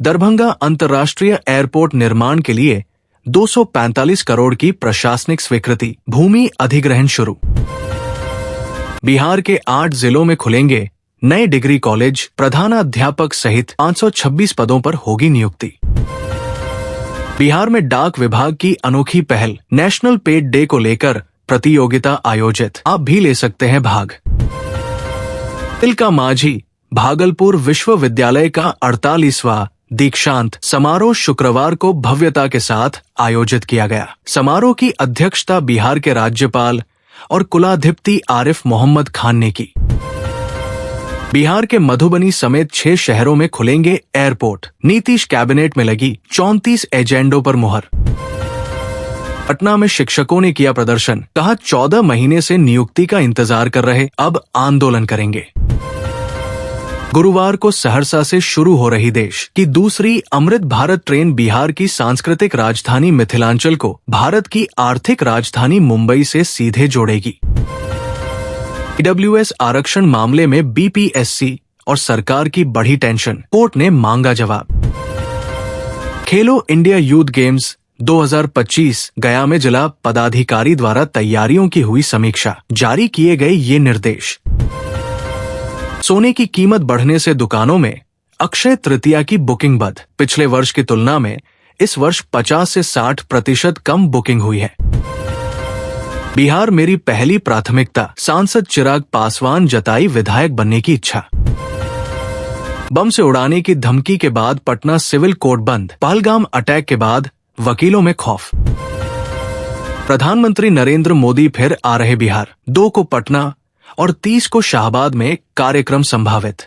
दरभंगा अंतर्राष्ट्रीय एयरपोर्ट निर्माण के लिए 245 करोड़ की प्रशासनिक स्वीकृति, भूमि अधिग्रहण शुरू। बिहार के 8 जिलों में खुलेंगे नए डिग्री कॉलेज, प्रधानाध्यापक सहित 526 पदों पर होगी नियुक्ति। बिहार में डाक विभाग की अनोखी पहल, नेशनल पेड डे को लेकर प्रतियोगिता आयोजित, आप भी ले सकते हैं भाग। तिलका मांझी भागलपुर विश्वविद्यालय का 48वां दीक्षांत समारोह शुक्रवार को भव्यता के साथ आयोजित किया गया। समारोह की अध्यक्षता बिहार के राज्यपाल और कुलाधिपति आरिफ मोहम्मद खान ने की। बिहार के मधुबनी समेत 6 शहरों में खुलेंगे एयरपोर्ट, नीतीश कैबिनेट में लगी 34 एजेंडों पर मुहर। पटना में शिक्षकों ने किया प्रदर्शन, कहा 14 महीने से नियुक्ति का इंतजार कर रहे, अब आंदोलन करेंगे। गुरुवार को सहरसा से शुरू हो रही देश की दूसरी अमृत भारत ट्रेन बिहार की सांस्कृतिक राजधानी मिथिलांचल को भारत की आर्थिक राजधानी मुंबई से सीधे जोड़ेगी। ईडब्ल्यूएस आरक्षण मामले में बीपीएससी और सरकार की बढ़ी टेंशन, कोर्ट ने मांगा जवाब। खेलो इंडिया यूथ गेम्स 2025 गया में जिला पदाधिकारी द्वारा तैयारियों की हुई समीक्षा, जारी किए गए ये निर्देश। सोने की कीमत बढ़ने से दुकानों में अक्षय तृतीया की बुकिंग बंद, पिछले वर्ष की तुलना में इस वर्ष 50 से 60% कम बुकिंग हुई है। बिहार मेरी पहली प्राथमिकता, सांसद चिराग पासवान जताई विधायक बनने की इच्छा। बम से उड़ाने की धमकी के बाद पटना सिविल कोर्ट बंद, पहलगाम अटैक के बाद वकीलों में खौफ। प्रधानमंत्री नरेंद्र मोदी फिर आ रहे बिहार, 2 को पटना और 30 को शाहबाद में कार्यक्रम संभावित।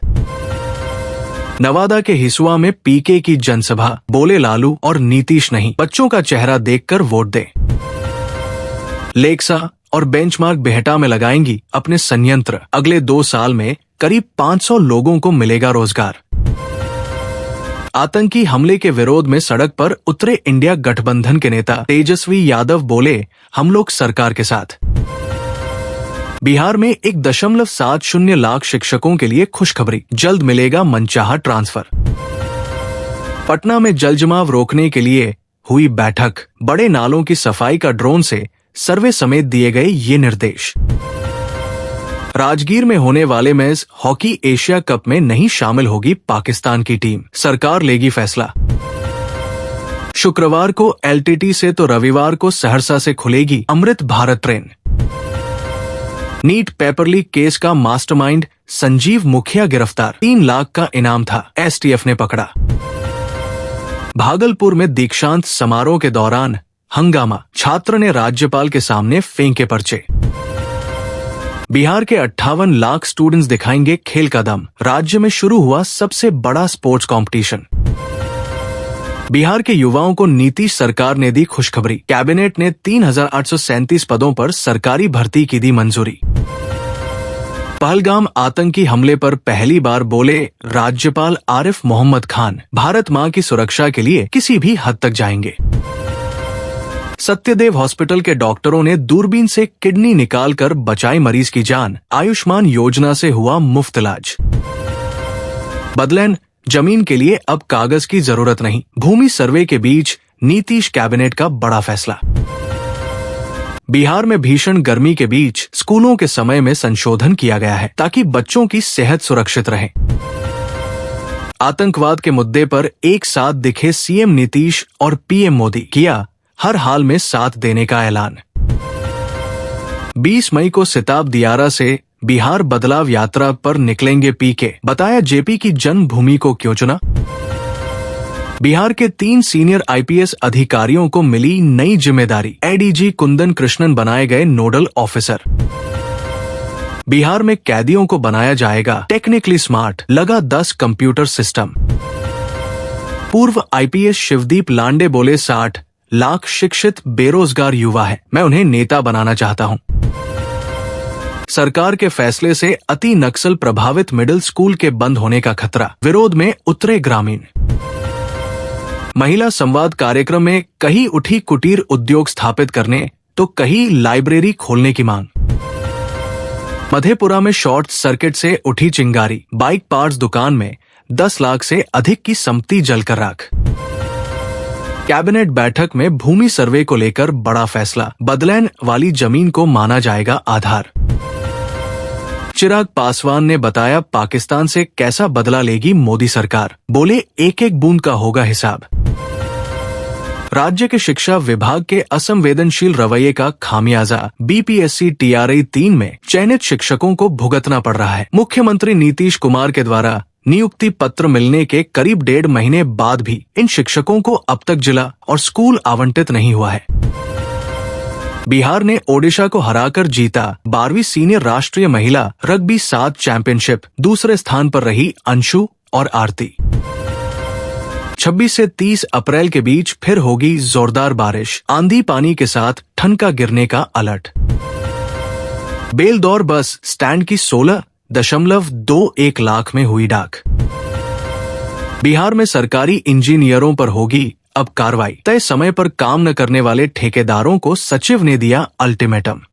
नवादा के हिसुआ में पीके की जनसभा, बोले लालू और नीतीश नहीं, बच्चों का चेहरा देखकर वोट दे। लेक्सा और बेंचमार्क बिहटा में लगाएंगी अपने संयंत्र, अगले 2 साल में करीब 500 लोगों को मिलेगा रोजगार। आतंकी हमले के विरोध में सड़क पर उतरे इंडिया गठबंधन के नेता तेजस्वी यादव, बोले हम लोग सरकार के साथ। बिहार में 1.70 लाख शिक्षकों के लिए खुशखबरी, जल्द मिलेगा मनचाहा ट्रांसफर। पटना में जलजमाव रोकने के लिए हुई बैठक, बड़े नालों की सफाई का ड्रोन से सर्वे समेत दिए गए ये निर्देश। राजगीर में होने वाले मेंस हॉकी एशिया कप में नहीं शामिल होगी पाकिस्तान की टीम, सरकार लेगी फैसला। शुक्रवार को एलटीटी से तो रविवार को सहरसा से खुलेगी Amrit Bharat train. NEET paper leak case का मास्टरमाइंड संजीव मुखिया गिरफ्तार, 3 लाख का इनाम था, एसटीएफ ने पकड़ा। भागलपुर में दीक्षांत समारोह के दौरान हंगामा, छात्र ने राज्यपाल के सामने फेंके पर्चे। बिहार के 58 लाख स्टूडेंट्स दिखाएंगे खेल का दम, राज्य में शुरू हुआ सबसे बड़ा स्पोर्ट्स कंपटीशन। बिहार के युवाओं को नीतीश सरकार ने दी खुशखबरी, कैबिनेट ने 3837 पदों पर सरकारी भर्ती की दी मंजूरी। पहलगाम आतंकी हमले पर पहली बार बोले राज्यपाल आरिफ मोहम्मद खान, भारत मां की सुरक्षा के लिए किसी भी हद तक जाएंगे। सत्यदेव हॉस्पिटल के डॉक्टरों ने दूरबीन से किडनी निकालकर बचाई मरीज की जान, आयुष्मान योजना से हुआ मुफ्त इलाज। बदलैन जमीन के लिए अब कागज की जरूरत नहीं, भूमि सर्वे के बीच नीतीश कैबिनेट का बड़ा फैसला। बिहार में भीषण गर्मी के बीच स्कूलों के समय में संशोधन किया गया है ताकि बच्चों की सेहत सुरक्षित रहे। आतंकवाद के मुद्दे पर एक साथ दिखे सीएम नीतीश और पीएम मोदी, किया हर हाल में साथ देने का ऐलान। 20 मई को सिताब दियारा से बिहार बदलाव यात्रा पर निकलेंगे पीके, बताया जेपी की जन्मभूमि को क्यों चुना। बिहार के 3 सीनियर आईपीएस अधिकारियों को मिली नई जिम्मेदारी, एडीजी कुंदन कृष्णन बनाए गए नोडल ऑफिसर। बिहार में कैदियों को बनाया जाएगा टेक्निकली स्मार्ट, लगा 10 कंप्यूटर सिस्टम। पूर्व आईपीएस शिवदीप लांडे बोले 60 लाख शिक्षित बेरोजगार युवा है, मैं उन्हें नेता बनाना चाहता हूं। सरकार के फैसले से अति नक्सल प्रभावित मिडिल स्कूल के बंद होने का खतरा, विरोध में उतरे ग्रामीण। महिला संवाद कार्यक्रम में कहीं उठी कुटीर उद्योग स्थापित करने तो कहीं लाइब्रेरी खोलने की मांग। मधेपुरा में शॉर्ट सर्किट से उठी चिंगारी, बाइक पार्ट्स दुकान में 10 लाख से अधिक की संपत्ति जलकर राख। कैबिनेट बैठक में भूमि सर्वे को लेकर बड़ा फैसला, बदलैन वाली जमीन को माना जाएगा आधार। चिराग पासवान ने बताया पाकिस्तान से कैसा बदला लेगी मोदी सरकार, बोले एक एक बूंद का होगा हिसाब। राज्य के शिक्षा विभाग के असंवेदनशील रवैये का खामियाजा बीपीएससी TRI 3 में चयनित शिक्षकों को भुगतना पड़ रहा है। मुख्यमंत्री नीतीश कुमार के द्वारा नियुक्ति पत्र मिलने के करीब 1.5 महीने बाद भी इन शिक्षकों को अब तक जिला और स्कूल आवंटित नहीं हुआ है। बिहार ने ओडिशा को हराकर जीता 12वीं सीनियर राष्ट्रीय महिला रग्बी 7 चैंपियनशिप, दूसरे स्थान पर रही अंशु और आरती। 26 से 30 अप्रैल के बीच फिर होगी जोरदार बारिश, आंधी पानी के साथ ठनका गिरने का अलर्ट। बेलदौर बस स्टैंड की 16.21 लाख में हुई डाक। बिहार में सरकारी इंजीनियरों पर होगी अब कार्रवाई, तय समय पर काम न करने वाले ठेकेदारों को सचिव ने दिया अल्टीमेटम।